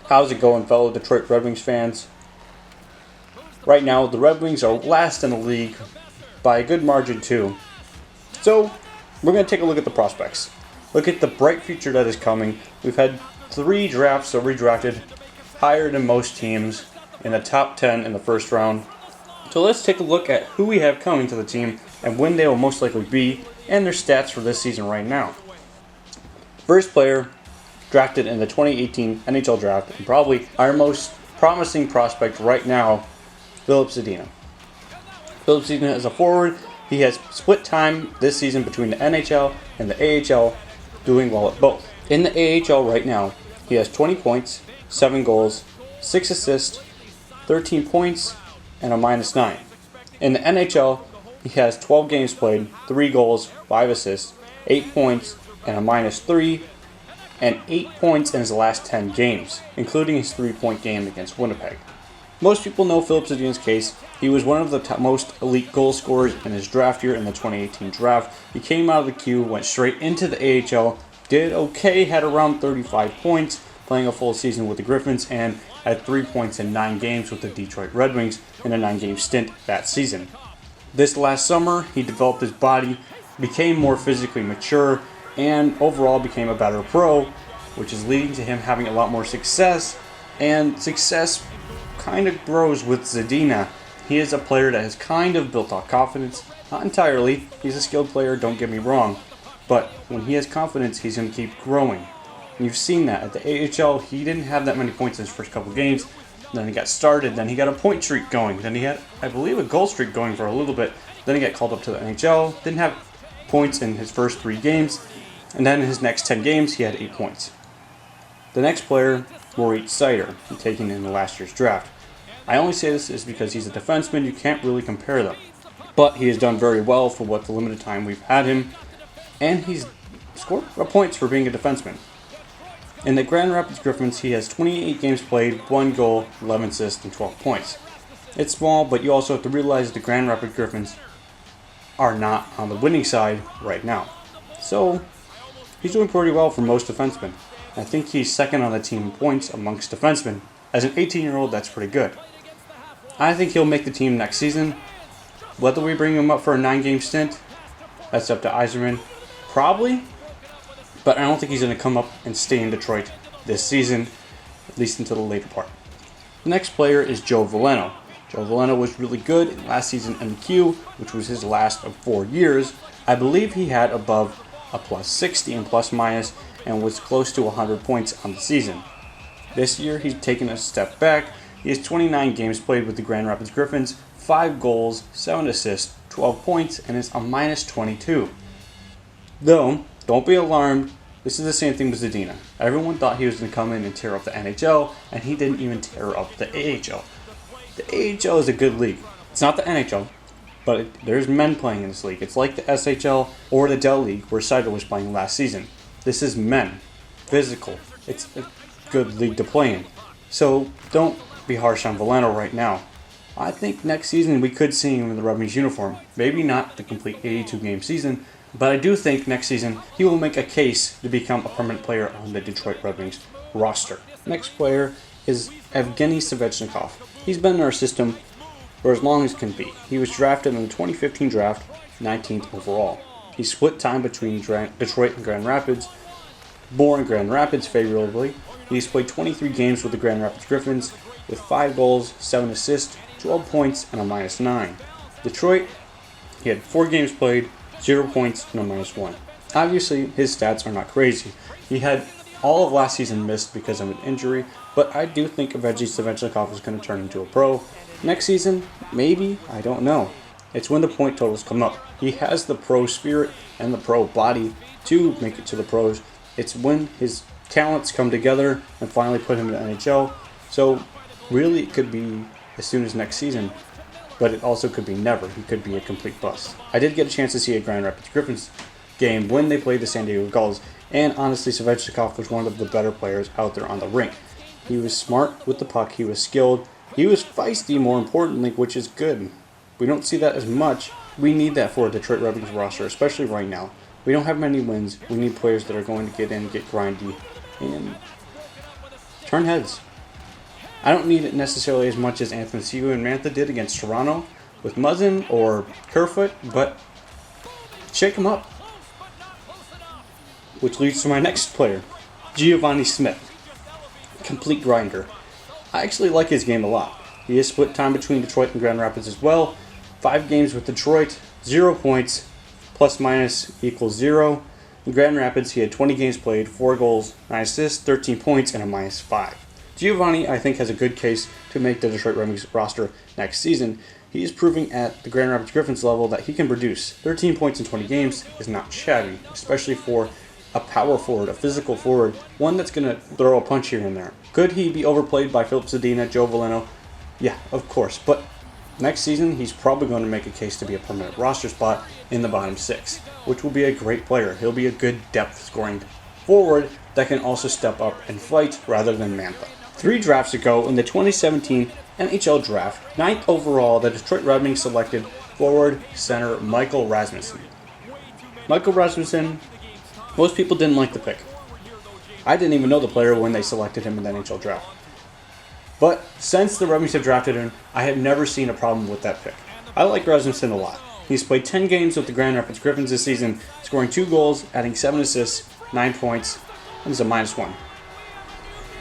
How's it going, fellow Detroit Red Wings fans? Right now, the Red Wings are last in the league by a good margin too. So, we're going to take a look at the prospects. Look at the bright future that is coming. We've had 3 drafts that were redrafted higher than most teams in the top 10 in the first round. So let's take a look at who we have coming to the team and when they will most likely be and their stats for this season right now. First player drafted in the 2018 NHL draft and probably our most promising prospect right now, Phillips Adina. Phillips Adina is a forward. He has split time this season between the NHL and the AHL, doing well at both. In the AHL right now, he has 20 points, 7 goals, 6 assists, 13 points, and a -9. In the NHL, he has 12 games played, 3 goals, 5 assists, 8 points, and a -3, and 8 points in his last 10 games, including his 3-point game against Winnipeg. Most people know Phillips Adina's case. He was one of the most elite goal scorers in his draft year in the 2018 draft. He came out of the queue, went straight into the AHL, did okay, had around 35 points, playing a full season with the Griffins, and had 3 points in 9 games with the Detroit Red Wings in a 9-game stint that season. This last summer, he developed his body, became more physically mature, and overall became a better pro, which is leading to him having a lot more success, and success kind of grows with Zadina. He is a player that has kind of built up confidence, not entirely. He's a skilled player, don't get me wrong, but when he has confidence, he's going to keep growing. And you've seen that at the AHL. He didn't have that many points in his first couple games. Then he got started. Then he got a point streak going. Then he had, I believe, a goal streak going for a little bit. Then he got called up to the NHL. Didn't have points in his first 3 games. And then in his next 10 games, he had 8 points. The next player, Moritz Seider, taken in the last year's draft. I only say this is because he's a defenseman. You can't really compare them. But he has done very well for what the limited time we've had him. And he's scored points for being a defenseman. In the Grand Rapids Griffins, he has 28 games played, 1 goal, 11 assists, and 12 points. It's small, but you also have to realize the Grand Rapids Griffins are not on the winning side right now. So, he's doing pretty well for most defensemen. I think he's second on the team in points amongst defensemen. As an 18-year-old, that's pretty good. I think he'll make the team next season. Whether we bring him up for a 9-game stint, that's up to Yzerman. Probably. But I don't think he's going to come up and stay in Detroit this season, at least until the later part. The next player is Joe Valena. Joe Valena was really good last season in the Q, which was his last of 4 years. I believe he had above a +60 in plus-minus and was close to 100 points on the season. This year, he's taken a step back. He has 29 games played with the Grand Rapids Griffins, 5 goals, 7 assists, 12 points, and is a -22. Though, don't be alarmed, this is the same thing with Adina. Everyone thought he was going to come in and tear up the NHL, and he didn't even tear up the AHL. The AHL is a good league. It's not the NHL, but there's men playing in this league. It's like the SHL or the Dell League where Seider was playing last season. This is men. Physical. It's a good league to play in. So don't be harsh on Valena right now. I think next season we could see him in the Red Wings uniform. Maybe not the complete 82-game season, but I do think next season he will make a case to become a permanent player on the Detroit Red Wings roster. Next player is Evgeny Svensson Hof. He's been in our system for as long as can be. He was drafted in the 2015 draft, 19th overall. He split time between Detroit and Grand Rapids, born in Grand Rapids favorably. He's played 23 games with the Grand Rapids Griffins with 5 goals, 7 assists, 12 points, and a -9. Detroit, he had 4 games played, 0 points, and a -1. Obviously, his stats are not crazy. He had all of last season missed because of an injury, but I do think Evgeny Svensson Hof is going to turn into a pro. Next season, maybe, I don't know. It's when the point totals come up. He has the pro spirit and the pro body to make it to the pros. It's when his talents come together and finally put him in the NHL. So, really, it could be as soon as next season, but it also could be never. He could be a complete bust. I did get a chance to see a Grand Rapids Griffins game when they played the San Diego Gulls, and honestly, Svensson Hof was one of the better players out there on the rink. He was smart with the puck, he was skilled, he was feisty, more importantly, which is good. We don't see that as much. We need that for a Detroit Red Wings roster, especially right now. We don't have many wins. We need players that are going to get in, get grindy, and turn heads. I don't need it necessarily as much as Anthony and Mantha did against Toronto with Muzzin or Kerfoot, but shake him up. Which leads to my next player, Giovanni Smith. Complete grinder. I actually like his game a lot. He has split time between Detroit and Grand Rapids as well. 5 games with Detroit, 0 points, plus minus equals 0. In Grand Rapids, he had 20 games played, 4 goals, 9 assists, 13 points, and a minus 5. Giovanni, I think, has a good case to make the Detroit Red Wings roster next season. He is proving at the Grand Rapids Griffins level that he can produce. 13 points in 20 games is not shabby, especially for a power forward, a physical forward, one that's going to throw a punch here and there. Could he be overplayed by Phillips, Adina, Joe Valena? Yeah, of course, but next season he's probably going to make a case to be a permanent roster spot in the bottom 6, which will be a great player. He'll be a good depth scoring forward that can also step up and fight rather than Mantha. 3 drafts ago in the 2017 NHL Draft, 9th overall, the Detroit Red Wings selected forward center Michael Rasmussen. Michael Rasmussen, most people didn't like the pick. I didn't even know the player when they selected him in the NHL Draft. But since the Red Wings have drafted him, I have never seen a problem with that pick. I like Rasmussen a lot. He's played 10 games with the Grand Rapids Griffins this season, scoring 2 goals, adding 7 assists, 9 points, and is a minus 1.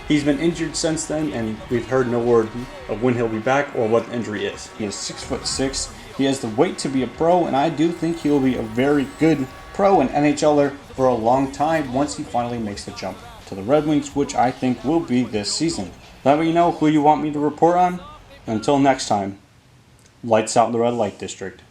He's been injured since then, and we've heard no word of when he'll be back or what the injury is. He is 6'6". He has the weight to be a pro, and I do think he will be a very good pro and NHLer for a long time once he finally makes the jump to the Red Wings, which I think will be this season. Let me know who you want me to report on. Until next time, lights out in the red light district.